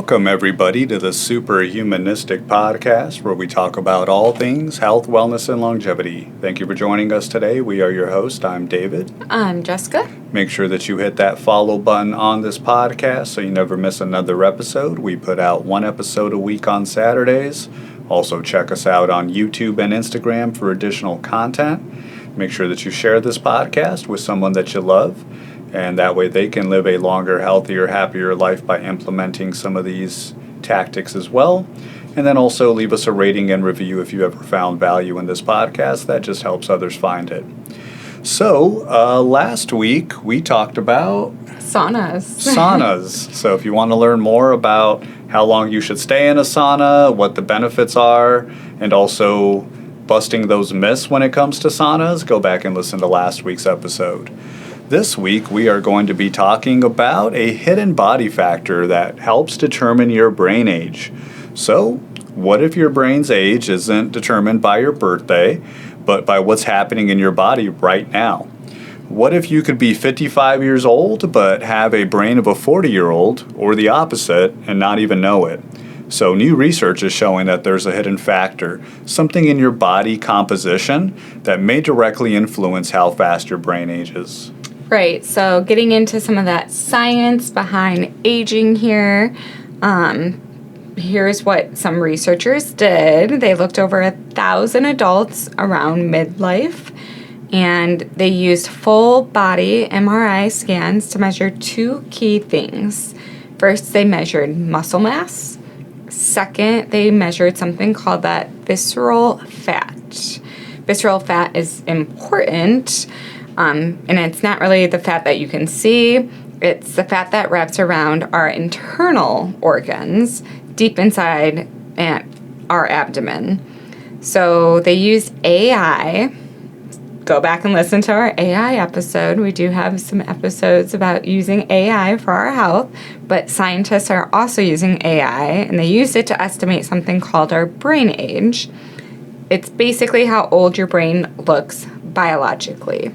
Welcome, everybody, to the Superhumanistic podcast, where we talk about all things health, wellness, and longevity. Thank you for joining us today. We are your host. I'm David. I'm Jessica. Make sure that you hit that follow button on this podcast so you never miss another episode. We put out one episode a week on Saturdays. Also, check us out on YouTube and Instagram for additional content. Make sure that you share this podcast with someone that you love, and that way they can live a longer, healthier, happier life by implementing some of these tactics as well. And then also leave us a rating and review if you ever found value in this podcast. That just helps others find it. So, last week we talked about saunas. So if you want to learn more about how long you should stay in a sauna, what the benefits are, and also busting those myths when it comes to saunas, go back and listen to last week's episode. This week, we are going to be talking about a hidden body factor that helps determine your brain age. So, what if your brain's age isn't determined by your birthday, but by what's happening in your body right now? What if you could be 55 years old, but have a brain of a 40-year-old, or the opposite, and not even know it? So, new research is showing that there's a hidden factor, something in your body composition that may directly influence how fast your brain ages. Right, so getting into some of that science behind aging here, here's what some researchers did. They looked over 1,000 adults around midlife, and they used full body MRI scans to measure two key things. First, they measured muscle mass. Second, they measured something called that visceral fat. Visceral fat is important. And it's not really the fat that you can see. It's the fat that wraps around our internal organs deep inside our abdomen. So they use AI. Go back and listen to our AI episode. We do have some episodes about using AI for our health, but scientists are also using AI, and they use it to estimate something called our brain age. It's basically how old your brain looks biologically.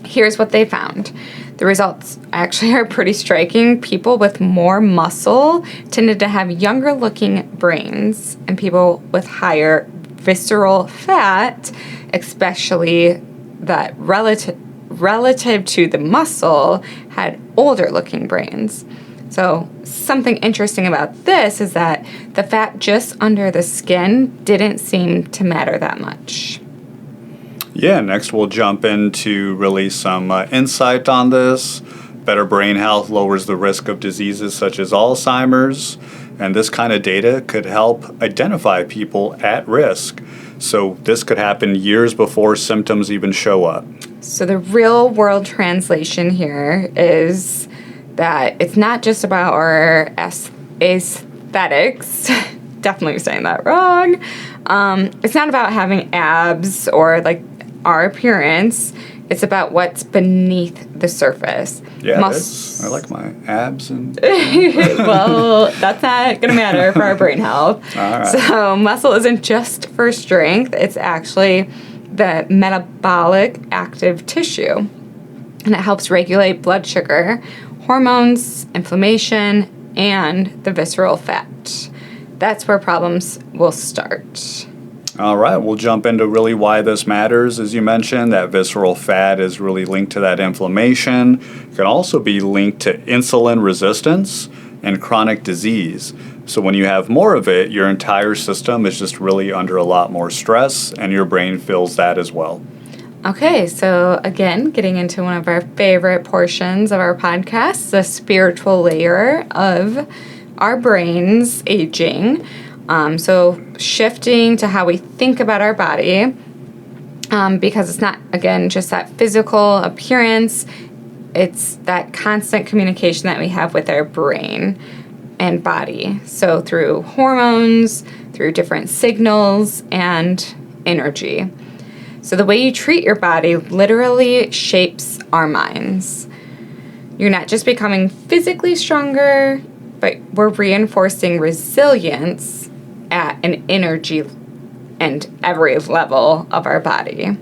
Here's what they found. The results actually are pretty striking. People with more muscle tended to have younger looking brains, and people with higher visceral fat, especially that relative to the muscle, had older looking brains. So something interesting about this is that the fat just under the skin didn't seem to matter that much. Yeah, next we'll jump into really some insight on this. Better brain health lowers the risk of diseases such as Alzheimer's, and this kind of data could help identify people at risk. So this could happen years before symptoms even show up. So the real world translation here is that it's not just about our aesthetics. Definitely saying that wrong. It's not about having abs or like our appearance. It's about what's beneath the surface. Yeah, I like my abs. And well, that's not going to matter for our brain health. All right. So muscle isn't just for strength. It's actually the metabolic active tissue. And it helps regulate blood sugar, hormones, inflammation, and the visceral fat. That's where problems will start. All right, we'll jump into really why this matters. As you mentioned, that visceral fat is really linked to that inflammation. It can also be linked to insulin resistance and chronic disease. So when you have more of it, your entire system is just really under a lot more stress, and your brain feels that as well. Okay, so again, getting into one of our favorite portions of our podcast, the spiritual layer of our brains aging. So shifting to how we think about our body, because it's not, again, just that physical appearance, it's that constant communication that we have with our brain and body. So through hormones, through different signals, and energy. So the way you treat your body literally shapes our minds. You're not just becoming physically stronger, but we're reinforcing resilience at an energy and every level of our body.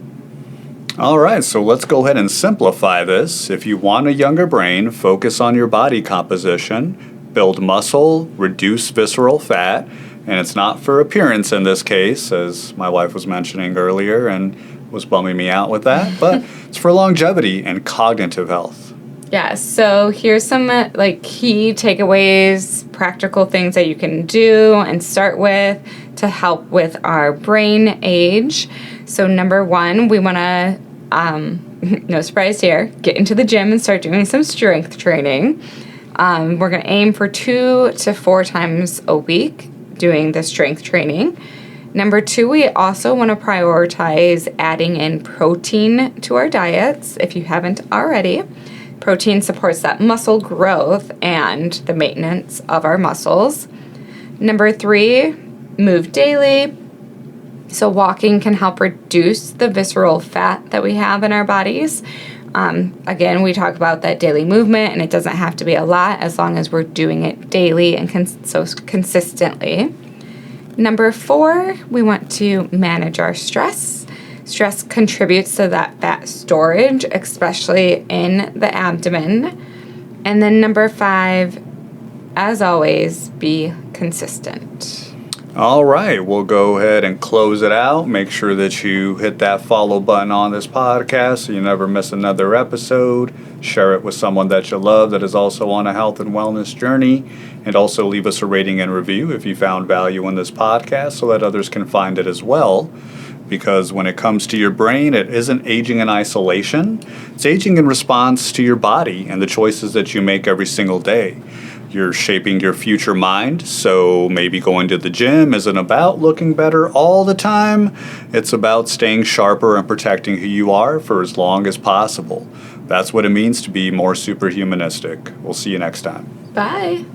All right, so let's go ahead and simplify this. If you want a younger brain, focus on your body composition. build muscle, reduce visceral fat, and it's not for appearance in this case, as my wife was mentioning earlier and was bumming me out with that, but it's for longevity and cognitive health. Yeah, so here's some key takeaways, practical things that you can do and start with to help with our brain age. So number 1, we want to, no surprise here, get into the gym and start doing some strength training. We're going to aim for 2 to 4 times a week doing the strength training. Number 2, we also want to prioritize adding in protein to our diets if you haven't already. Protein supports that muscle growth and the maintenance of our muscles. Number 3, move daily. So walking can help reduce the visceral fat that we have in our bodies. Again, we talk about that daily movement, and it doesn't have to be a lot as long as we're doing it daily and consistently. Number 4, we want to manage our stress. Stress contributes to that fat storage, especially in the abdomen. And then number 5, as always, be consistent. All right, we'll go ahead and close it out. Make sure that you hit that follow button on this podcast so you never miss another episode. Share it with someone that you love that is also on a health and wellness journey. And also leave us a rating and review if you found value in this podcast so that others can find it as well. Because when it comes to your brain, it isn't aging in isolation. It's aging in response to your body and the choices that you make every single day. You're shaping your future mind, so maybe going to the gym isn't about looking better all the time. It's about staying sharper and protecting who you are for as long as possible. That's what it means to be more superhumanistic. We'll see you next time. Bye.